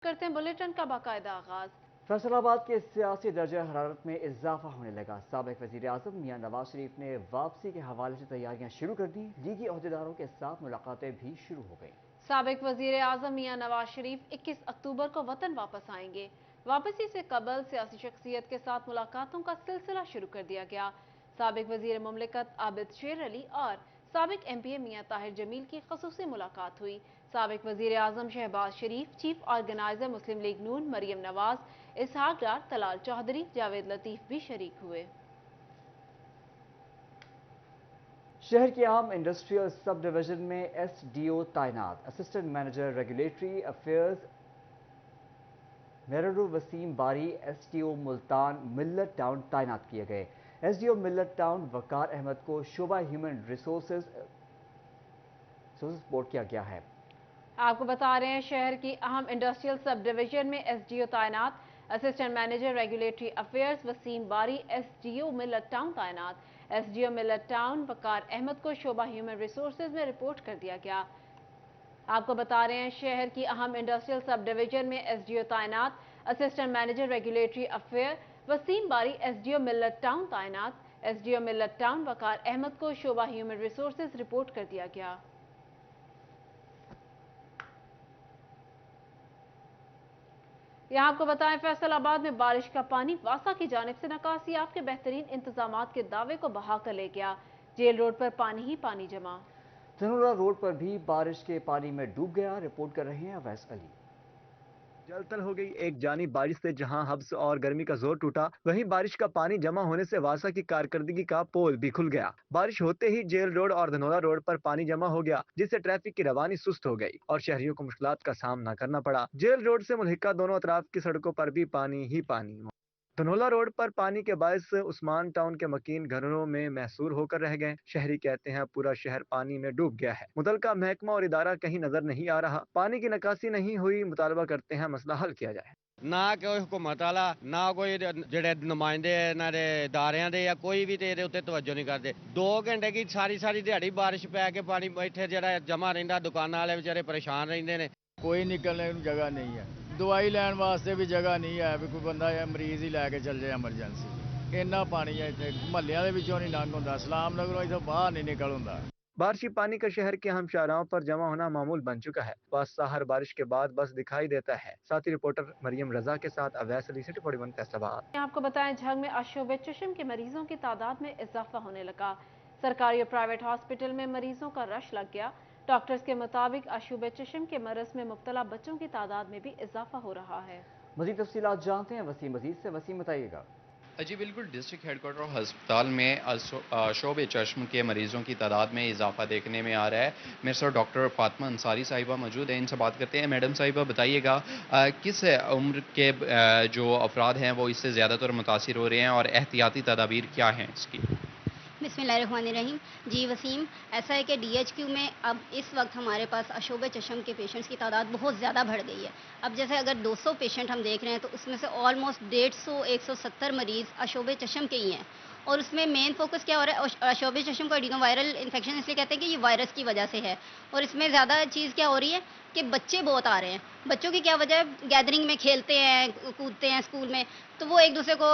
करते हैं बुलेटिन का बाकायदा आगाज। फैसलाबाद के सियासी दर्जा हरारत में इजाफा होने लगा। साबिक वजीर आजम मियां नवाज शरीफ ने वापसी के हवाले से तैयारियां शुरू कर दी। लीगी अहदेदारों के साथ मुलाकातें भी शुरू हो गई। साबिक वजीर आजम मियां नवाज शरीफ 21 अक्टूबर को वतन वापस आएंगे। वापसी से कबल सियासी शख्सियत के साथ मुलाकातों का सिलसिला शुरू कर दिया गया। साबिक वजीर मुमलिकत आबिद शेर अली और साबिक MP मियां ताहिर जमील की खसूसी मुलाकात हुई। साबिक वजीर आजम शहबाज शरीफ, चीफ ऑर्गेनाइजर मुस्लिम लीग नून मरियम नवाज, इसहाक डार, तलाल चौधरी, जावेद लतीफ भी शरीक हुए। शहर के आम इंडस्ट्रियल सब डिवीजन में SDO तैनात। असिस्टेंट मैनेजर रेगुलेटरी अफेयर्स मेररू वसीम बारी SDO मुल्तान मिल्लत टाउन तैनात किए गए। SDO मिल्लत टाउन वकार अहमद को शोबा ह्यूमन रिसोर्सेज सपोर्ट किया गया है। आपको बता रहे हैं शहर की अहम इंडस्ट्रियल सब डिवीजन में SDO तैनात। Assistant manager regulatory affairs Waseem Bari SDO मिल्लत टाउन तैनात। SDO मिल्लत टाउन वकार अहमद को शोबा ह्यूमन रिसोर्सेज में रिपोर्ट कर दिया गया। आपको बता रहे हैं शहर की अहम इंडस्ट्रियल सब डिवीजन में SDO तैनात। Assistant manager regulatory affair Waseem Bari SDO मिल्लत टाउन तैनात। SDO मिल्लत टाउन वकार अहमद को शोबा ह्यूमन रिसोर्सेज रिपोर्ट कर दिया गया। यहाँ आपको बताएं फैसलाबाद में बारिश का पानी वासा की जानिब से नकासियाब के बेहतरीन इंतजामात के दावे को बहा कर ले गया। जेल रोड पर पानी ही पानी जमा। धनोरा रोड पर भी बारिश के पानी में डूब गया। रिपोर्ट कर रहे हैं अवैस अली। जलतल हो गई। एक जानिब बारिश से जहां हब्स और गर्मी का जोर टूटा, वहीं बारिश का पानी जमा होने से वासा की कारकर्दगी का पोल भी खुल गया। बारिश होते ही जेल रोड और धनोरा रोड पर पानी जमा हो गया, जिससे ट्रैफिक की रवानी सुस्त हो गई और शहरियों को मुश्किलात का सामना करना पड़ा। जेल रोड से मुल्हिका दोनों अतराफ की सड़कों पर भी पानी ही पानी। धनोला रोड पर पानी के बायस उस्मान टाउन के मकीन घरों में महसूर होकर रह गए। शहरी कहते हैं पूरा शहर पानी में डूब गया है। मुतलका महकमा और इदारा कहीं नजर नहीं आ रहा। पानी की निकासी नहीं हुई। मुतालबा करते हैं मसला हल किया जाए। ना कोई हुकूमत वाला ना कोई जेडे नुमाइंदे इन्हां दे इदारियां दे या कोई भी ते उत्ते तवज्जो नहीं करते। 2 घंटे की सारी सारी दिहाड़ी बारिश पै के पानी इत्थे जेड़ा जमा रहिंदा, दुकानां वाले बेचारे परेशान रहिंदे ने। कोई निकलने की जगह नहीं है, दवाई लैन वास्ते भी जगह नहीं है भी कोई बंदा मरीज ही लैके चल जाए एमरजेंसी। इन्ना पानी है इतने महल्लियां दे विचों नहीं लंघ हुंदा, सलाम नगरों इथों बाहर नहीं निकल हुंदा। बारिशी पानी का शहर के अहम शाहराहों पर जमा होना मामूल बन चुका है। वास्ता हर बारिश के बाद बस दिखाई देता है। साथी रिपोर्टर मरियम रजा के साथ अवैस अली, सिटी 41 फैसलाबाद। आपको बताएं झंग में अशोब चश्म के मरीजों की तादाद में इजाफा होने लगा। सरकारी और प्राइवेट हॉस्पिटल में मरीजों का रश लग गया। डॉक्टर्स के मुताबिक अशोब चश्म के मरज में मुब्तला बच्चों की तादाद में भी इजाफा हो रहा है। मजीद तफसीलात जानते हैं वसीम मजीद से। वसीम बताइएगा। जी बिल्कुल, डिस्ट्रिक्ट हेडक्वार्टर अस्पताल में शोब चश्म के मरीजों की तादाद में इजाफा देखने में आ रहा है। मेरे साथ डॉक्टर फातिमा अंसारी साहिबा मौजूद हैं, इनसे बात करते हैं। मैडम साहिबा बताइएगा, किस उम्र के जो अफराद हैं वो इससे ज़्यादातर मुतासिर हो रहे हैं और एहतियाती तदाबीर क्या हैं इसकी? बिस्मिल्लाहिर्रहमानिर्रहीम। जी वसीम, ऐसा है कि DHQ में अब इस वक्त हमारे पास अशोब चश्म के पेशेंट्स की तादाद बहुत ज़्यादा बढ़ गई है। अब जैसे अगर 200 पेशेंट हम देख रहे हैं तो उसमें से ऑलमोस्ट 150-170 मरीज़ अशोब चश्म के ही हैं। और उसमें मेन फोकस क्या हो रहा है, अशोब चश्म को एडिनोवायरल इन्फेक्शन इसलिए कहते हैं कि ये वायरस की वजह से है। और इसमें ज़्यादा चीज़ क्या हो रही है कि बच्चे बहुत आ रहे हैं। बच्चों की क्या वजह है, गैदरिंग में खेलते हैं, कूदते हैं स्कूल में, तो वो एक दूसरे को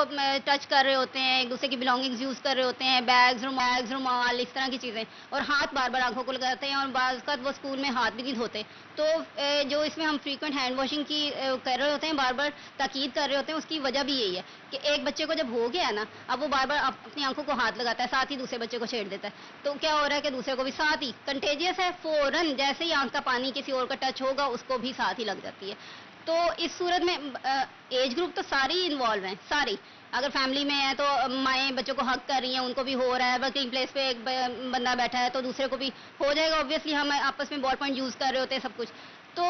टच कर रहे होते हैं, एक दूसरे की बिलोंगिंग्स यूज़ कर रहे होते हैं, बैग्स, रुमाल, इस तरह की चीज़ें, और हाथ बार बार आंखों को लगाते हैं और बाज़ वक़्त वो स्कूल में हाथ भी नहीं धोते। तो जो इसमें हम फ्रीक्वेंट हैंड वॉशिंग की कर रहे होते हैं, बार बार ताकीद कर रहे होते हैं, उसकी वजह भी यही है कि एक बच्चे को जब हो गया ना, अब वो बार बार अपनी आंखों को हाथ लगाता है, साथ ही दूसरे बच्चे को छेड़ देता है। तो क्या हो रहा है कि दूसरे को भी साथ ही कंटेजियस है, फ़ौरन जैसे ही आंख का पानी किसी और का टच होगा उसको भी साथ ही लग जाती है। तो इस सूरत में एज ग्रुप तो सारी इन्वॉल्व हैं, सारी। अगर फैमिली में है तो माएँ बच्चों को हक कर रही हैं, उनको भी हो रहा है। वर्किंग प्लेस पे एक बंदा बैठा है तो दूसरे को भी हो जाएगा। ऑब्वियसली हम आपस में बॉल पॉइंट यूज़ कर रहे होते हैं, सब कुछ। तो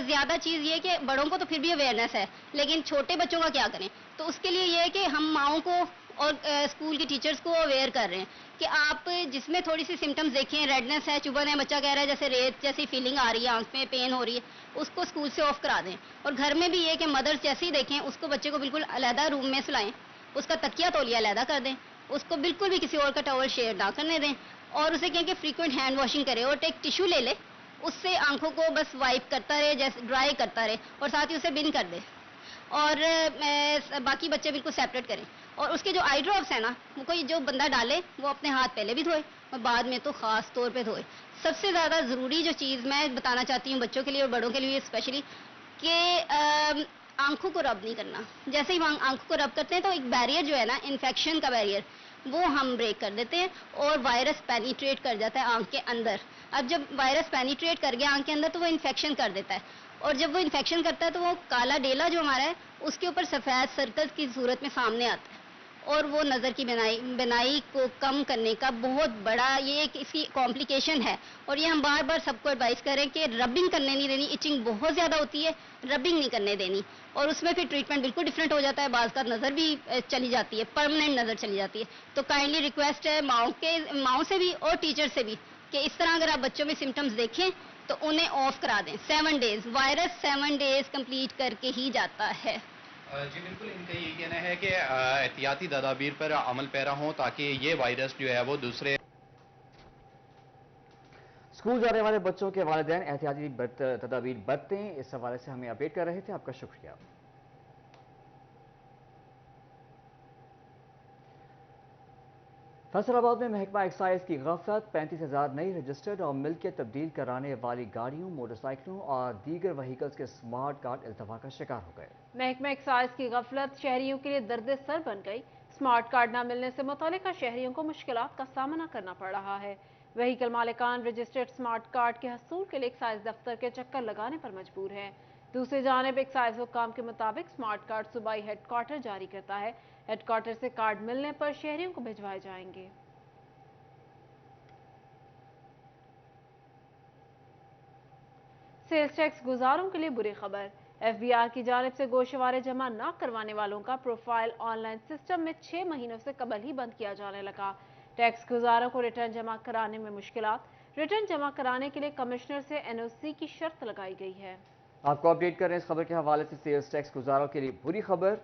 ज़्यादा चीज़ ये कि बड़ों को तो फिर भी अवेयरनेस है, लेकिन छोटे बच्चों का क्या करें। तो उसके लिए ये है कि हम माओं को और स्कूल की टीचर्स को अवेयर कर रहे हैं कि आप जिसमें थोड़ी सी सिम्टम्स देखें, रेडनेस है, चुभन है, बच्चा कह रहा है जैसे रेत जैसी फीलिंग आ रही है, आंख में पेन हो रही है, उसको स्कूल से ऑफ करा दें। और घर में भी ये कि मदर्स जैसे ही देखें उसको बच्चे को बिल्कुल अलहदा रूम में सुलाएं, उसका तकिया तौलिया अलहदा कर दें, उसको बिल्कुल भी किसी और का टॉवल शेयर ना करने दें, और उसे कहें कि फ्रीक्वेंट हैंड वॉशिंग करे और एक टिश्यू ले ले اس سے آنکھوں کو بس وائپ کرتا رہے، جیسے ڈرائی کرتا رہے، اور ساتھ ہی اسے بن کر دے، اور باقی بچے بالکل سیپریٹ کریں. اور اس کے جو آئی ڈراپس ہیں نا، وہ کوئی جو بندہ ڈالے وہ اپنے ہاتھ پہلے بھی دھوئے اور بعد میں تو خاص طور پہ دھوئے. سب سے زیادہ ضروری جو چیز میں بتانا چاہتی ہوں بچوں کے لیے اور بڑوں کے لیے اسپیشلی، کہ آنکھوں کو رب نہیں کرنا. جیسے ہی ہم آنکھوں کو رب کرتے ہیں تو ایک بیریئر جو ہے نا، انفیکشن کا بیریئر، وہ ہم بریک کر دیتے ہیں اور وائرس پینیٹریٹ کر جاتا ہے آنکھ کے اندر. اب جب وائرس پینیٹریٹ کر گیا آنکھ کے اندر تو وہ انفیکشن کر دیتا ہے، اور جب وہ انفیکشن کرتا ہے تو وہ کالا ڈیلا جو ہمارا ہے اس کے اوپر سفید سرکل کی صورت میں سامنے آتا ہے، اور وہ نظر کی بینائی کو کم کرنے کا بہت بڑا یہ ایک اس کی کمپلیکیشن ہے. اور یہ ہم بار بار سب کو ایڈوائز کریں کہ ربنگ کرنے نہیں دینی. ایچنگ بہت زیادہ ہوتی ہے، ربنگ نہیں کرنے دینی، اور اس میں پھر ٹریٹمنٹ بالکل ڈفرینٹ ہو جاتا ہے. بعض کا نظر بھی چلی جاتی ہے، پرماننٹ نظر چلی جاتی ہے. تو کائنڈلی ریکویسٹ ہے ماؤں سے بھی اور ٹیچر سے بھی کہ اس طرح اگر آپ بچوں میں سمٹمز دیکھیں تو انہیں آف کرا دیں. 7 ڈیز وائرس 7 ڈیز کمپلیٹ کر کے ہی جاتا ہے. جی بالکل، ان کا یہ کہنا ہے کہ احتیاطی تدابیر پر عمل پیرا ہوں تاکہ یہ وائرس جو ہے وہ دوسرے اسکول جانے والے بچوں کے والدین احتیاطی تدابیر برتیں. اس حوالے سے ہمیں اپڈیٹ کر رہے تھے، آپ کا شکریہ. فیصل آباد میں محکمہ ایکسائز کی غفلت، 35,000 نئی رجسٹرڈ اور ملکیت تبدیل کرانے والی گاڑیوں، موٹر سائیکلوں اور دیگر وہیکلز کے سمارٹ کارڈ التوا کا شکار ہو گئے. محکمہ ایکسائز کی غفلت شہریوں کے لیے درد سر بن گئی. سمارٹ کارڈ نہ ملنے سے متعلقہ شہریوں کو مشکلات کا سامنا کرنا پڑ رہا ہے. وہیکل مالکان رجسٹرڈ سمارٹ کارڈ کے حصول کے لیے ایکسائز دفتر کے چکر لگانے پر مجبور ہیں. دوسری جانب ایکسائز حکام کے مطابق سمارٹ کارڈ صوبائی ہیڈ کوارٹر جاری کرتا ہے. ہیڈ کوارٹر سے کارڈ ملنے پر شہریوں کو بھجوائے جائیں گے. سیلز ٹیکس گزاروں کے لیے بری خبر. ایف بی آر کی جانب سے گوشوارے جمع نہ کروانے والوں کا پروفائل آن لائن سسٹم میں 6 مہینوں سے قبل ہی بند کیا جانے لگا. ٹیکس گزاروں کو ریٹرن جمع کرانے میں مشکلات. ریٹرن جمع کرانے کے لیے کمشنر سے NOC کی شرط لگائی گئی ہے. آپ کو اپڈیٹ کر رہے ہیں اس خبر کے حوالے سے. سیلز ٹیکس گزاروں کے لیے بری خبر.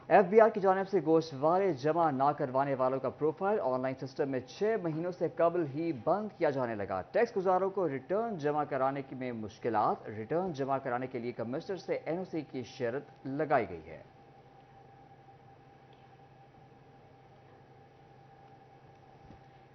ایف بی آر کی جانب سے گوشوارے جمع نہ کروانے والوں کا پروفائل آن لائن سسٹم میں 6 مہینوں سے قبل ہی بند کیا جانے لگا. ٹیکس گزاروں کو ریٹرن جمع کرانے میں مشکلات. ریٹرن جمع کرانے کے لیے کمشنر سے NOC کی شرط لگائی گئی ہے.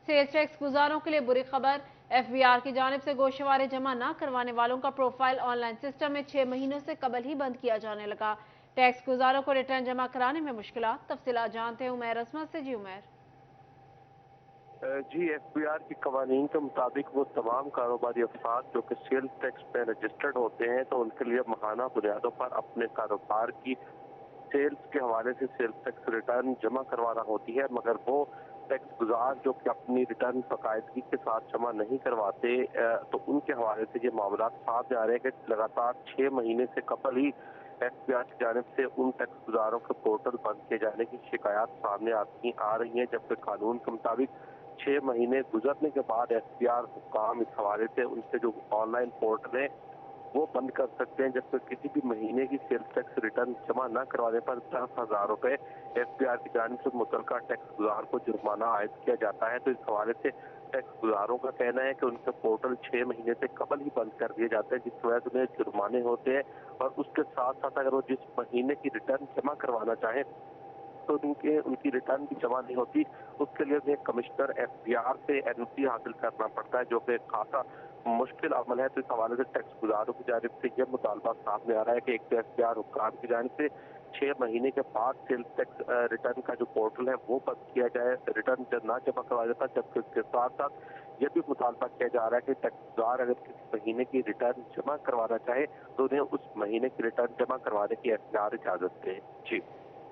سیلز ٹیکس گزاروں کے لیے بری خبر. ایف بی آر کی جانب سے گوشوارے جمع نہ کروانے والوں کا پروفائل آن لائن سسٹم میں 6 مہینوں سے قبل ہی بند کیا جانے لگا. ٹیکس گزاروں کو ریٹرن جمع کرانے میں مشکلات. تفصیلات جانتے ہیں عمیر عصمت سے. جی عمیر. جی، ایف بی آر کے قوانین کے مطابق وہ تمام کاروباری افراد جو کہ سیلز ٹیکس پہ رجسٹرڈ ہوتے ہیں تو ان کے لیے ماہانہ بنیادوں پر اپنے کاروبار کی سیلز کے حوالے سے سیلز ٹیکس ریٹرن جمع کروانا ہوتی ہے، مگر وہ ٹیکس گزار جو کہ اپنی ریٹرن باقاعدگی کے ساتھ جمع نہیں کرواتے تو ان کے حوالے سے یہ معاملات سامنے آ رہے ہیں کہ لگاتار 6 مہینے سے قبل ہی ایف بی آر کی جانب سے ان ٹیکس گزاروں کے پورٹل بند کیے جانے کی شکایات سامنے آ رہی ہیں، جبکہ قانون کے مطابق 6 مہینے گزرنے کے بعد ایف بی آر حکام اس حوالے سے ان کے جو آن لائن پورٹل ہیں وہ بند کر سکتے ہیں، جبکہ کسی بھی مہینے کی سیلز ٹیکس ریٹرن جمع نہ کروانے پر 10,000 روپے ایف بی آر کی جانب سے متعلقہ ٹیکس گزار کو جرمانہ عائد کیا جاتا ہے. تو اس حوالے سے ٹیکس گزاروں کا کہنا ہے کہ ان کے پورٹل 6 مہینے سے قبل ہی بند کر دیے جاتے ہیں، جس وجہ سے انہیں جرمانے ہوتے ہیں، اور اس کے ساتھ ساتھ اگر وہ جس مہینے کی ریٹرن جمع کروانا چاہیں تو ان کی ریٹرن بھی جمع نہیں ہوتی. اس کے لیے انہیں کمشنر ایف بی آر سے NOC حاصل کرنا پڑتا ہے، جو کہ خاصا مشکل عمل ہے. تو اس حوالے سے ٹیکس گزاروں کی جانب سے یہ مطالبہ سامنے آ رہا ہے کہ ایک تو ایف بی آر حکام کی جانب سے 6 مہینے کے بعد سیلز ٹیکس ریٹرن کا جو پورٹل ہے وہ بند کیا جائے، ریٹرن نہ جمع کروایا جاتا، جبکہ اس کے ساتھ ساتھ یہ بھی مطالبہ کیا جا رہا ہے کہ ٹیکس گزار اگر کسی مہینے کی ریٹرن جمع کروانا چاہے تو انہیں اس مہینے کی ریٹرن جمع کروانے کی ایف بی آر اجازت دے. جی،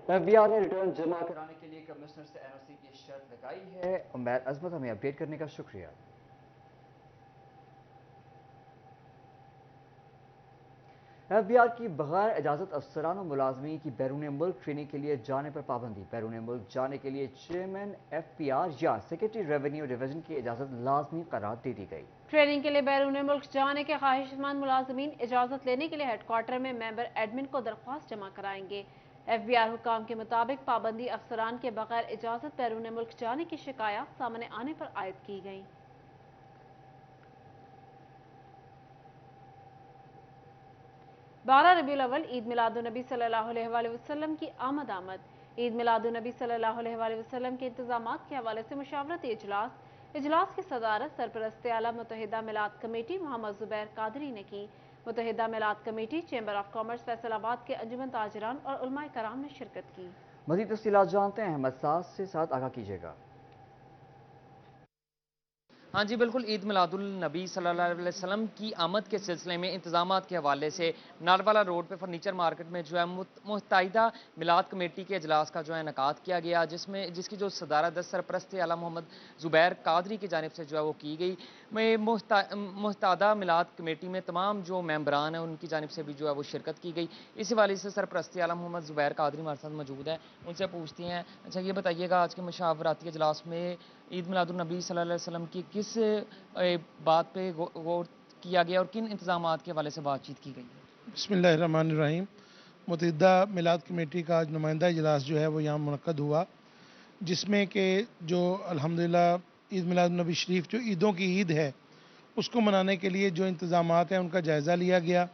ایف بی آر نے ریٹرن جمع کرانے کے لیے کمشنر سے NOC کی شرط لگائی ہے. عمیر عصمت، ہمیں اپڈیٹ کرنے کا شکریہ. ایف بی آر کی بغیر اجازت افسران و ملازمین کی بیرون ملک ٹریننگ کے لیے جانے پر پابندی. بیرون ملک جانے کے لیے چیئرمین ایف بی آر یا سیکرٹری ریونیو ڈویژن کی اجازت لازمی قرار دے دی گئی. ٹریننگ کے لیے بیرون ملک جانے کے خواہش مند ملازمین اجازت لینے کے لیے ہیڈ کوارٹر میں ممبر ایڈمن کو درخواست جمع کرائیں گے. ایف بی آر حکام کے مطابق پابندی افسران کے بغیر اجازت بیرون ملک جانے کی شکایات سامنے آنے پر عائد کی گئی. 12 रबीउल अव्वल ईद मिलादुन्नबी सल्लल्लाहु अलैहि वसल्लम की आमद। ईद मिलादुन्नबी सल्लल्लाहु अलैहि वसल्लम के इंतजामात के हवाले से मुशावरती इजलास की सदारत सरपरस्त आला मुत्तहिदा मिलाद कमेटी मोहम्मद जुबैर कादरी ने की। मुत्तहिदा मिलाद committee, chamber of commerce Faisalabad के अंजुमन ताजरान और उलमाए कराम ने शिरकत की। मज़ीद तफसीलात जानते हैं, अहमद साज से साथ आगाह कीजिएगा। हाँ जी बिल्कुल, ईद मिलादुल नबी सल्लल्लाहु अलैहि वसल्लम की आमद के सिलसिले में इंतजामात के हवाले से नारवाला रोड पे फर्नीचर मार्केट में जो है मुत्तहिदा मिलाद कमेटी के अजलास का जो है इनेकाद किया गया, जिसकी जो सदारत सरपरस्त आला मोहम्मद जुबैर कादरी की जानिब से जो है वो की गई। मुत्तहिदा मिलाद कमेटी में तमाम जो मेंबरान हैं उनकी जानिब से भी जो है वो शिरकत की गई। इसी वाले से सरपरस्त आला मोहम्मद जुबैर कादरी हमारे साथ मौजूद हैं, उनसे पूछते हैं, अच्छा ये बताइएगा आज के मुशावराती अजलास में ईद मिलादुन्नबी सल्लल्लाहु अलैहि वसल्लम की किस बात पे गौर किया गया और किन इंतजामात के हवाले से बातचीत की गई? बिस्मिल्लाहिर्रहमानिर्रहीम। मुत्तहिदा मिलाद कमेटी का आज नुमाइंदा इजलास जो है वो यहाँ मुनक्कद हुआ, जिसमें कि जो अल्हम्दुलिल्लाह ईद मिलादुन्नबी शरीफ जो ईदों की ईद है उसको मनाने के लिए जो इंतजामात हैं उनका जायज़ा लिया गया।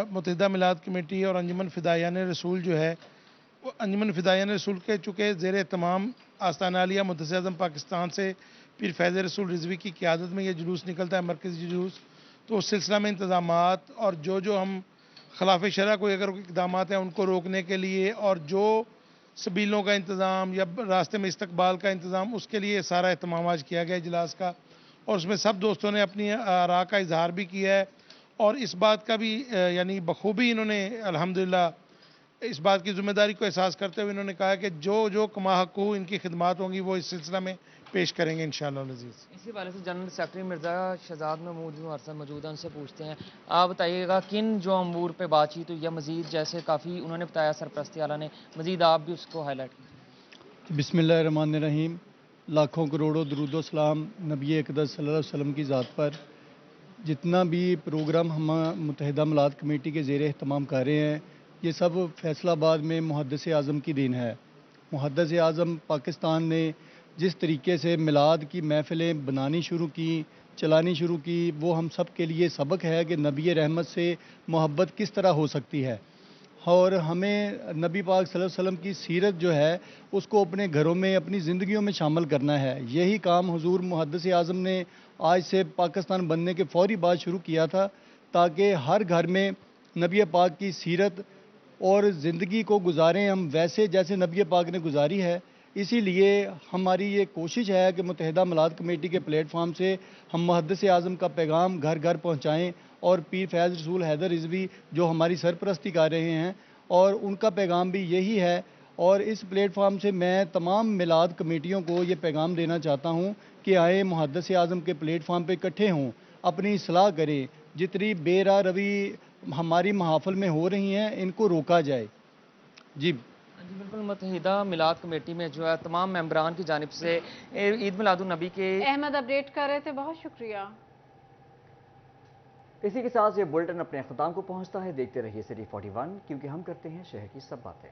मुत्तहिदा मिलाद कमेटी और अंजुमन फ़िदायान रसूल जो है वो अंजुमन फ़िदायान रसूल के चुके ज़ेर तमाम आस्ताना आलिया मुद्दस आज़म पाकिस्तान से पीर फैज़ रसूल रिजवी की क़यादत में ये जुलूस निकलता है, मरकज़ी जुलूस। तो उस सिलसिला में इंतज़ामात और जो हम खिलाफ शरअ कोई अगर इक़दाम हैं उनको रोकने के लिए और जो सबीलों का इंतज़ाम या रास्ते में इस्तकबाल का इंतज़ाम, उसके लिए सारा एहतमाम आज किया गया इजलास का। और उसमें सब दोस्तों ने अपनी आरा का इजहार भी किया है और इस बात का भी यानी बखूबी इन्होंने अल्हम्दुलिल्लाह इस बात की जिम्मेदारी को एहसास करते हुए इन्होंने कहा कि जो कमा हक़ूक़ इनकी खिदमात होंगी वो इस सिलसिला में पेश करेंगे इंशाअल्लाह अज़ीज़। इसी वाले से जनरल सेक्रेटरी मिर्ज़ा शहजाद महमूद हमारे साथ मौजूद हैं, उनसे पूछते हैं, आप बताइएगा किन जो अमूर पे बातचीत हुई या मज़ीद, जैसे काफ़ी उन्होंने बताया सरपरस्त आला ने, मज़ीद आप भी उसको हाईलाइट कीजिए। बिस्मिल्लाहिर्रहमानिर्रहीम। लाखों करोड़ों दरूद सलाम नबी अक़दस सल्लल्लाहु अलैहि वसल्लम की ज़ात पर। जितना भी प्रोग्राम हम मुत्तहिदा मिलाद कमेटी के ज़ेर एहतमाम कर रहे हैं, ये सब फैसलाबाद में मुहद्दिस आज़म की देन है। मुहद्दिस आज़म पाकिस्तान ने जिस तरीके से मिलाद की महफ़िलें बनानी शुरू की, चलानी शुरू की, वो हम सब के लिए सबक है कि नबी रहमत से मोहब्बत किस तरह हो सकती है। और हमें नबी पाक सल्लल्लाहु अलैहि वसल्लम की सीरत जो है उसको अपने घरों में, अपनी ज़िंदगियों में शामिल करना है। यही काम हुज़ूर मुहद्दिस आज़म ने आज से पाकिस्तान बनने के फ़ौरी बाद शुरू किया था, ताकि हर घर में नबी पाक की सीरत और ज़िंदगी को गुजारें हम वैसे जैसे नबी पाक ने गुजारी है। इसीलिए हमारी ये कोशिश है कि मुत्तहिदा मिलाद कमेटी के प्लेटफार्म से हम मुहद्दिस आज़म का पैगाम घर घर पहुँचाएँ और पीर फैज़ रसूल हैदर रिज़वी जो हमारी सरपरस्ती कर रहे हैं और उनका पैगाम भी यही है। और इस प्लेटफार्म से मैं तमाम मिलाद कमेटियों को ये पैगाम देना चाहता हूँ कि आए मुहद्दिस आज़म के प्लेटफार्म पे इकट्ठे हों, अपनी इस्लाह करें, जितनी बेरा रवी हमारी महाफिल में हो रही हैं इनको रोका जाए। जी बिल्कुल, मुत्तहिदा मिलाद कमेटी में जो है तमाम मेंबरान की जानिब से ईद मिलादुन नबी के अहमद अपडेट कर रहे थे, बहुत शुक्रिया। इसी के साथ ये बुलेटिन अपने अख्ताम को पहुंचता है। देखते रहिए सिटी 41, क्योंकि हम करते हैं शहर की सब बातें।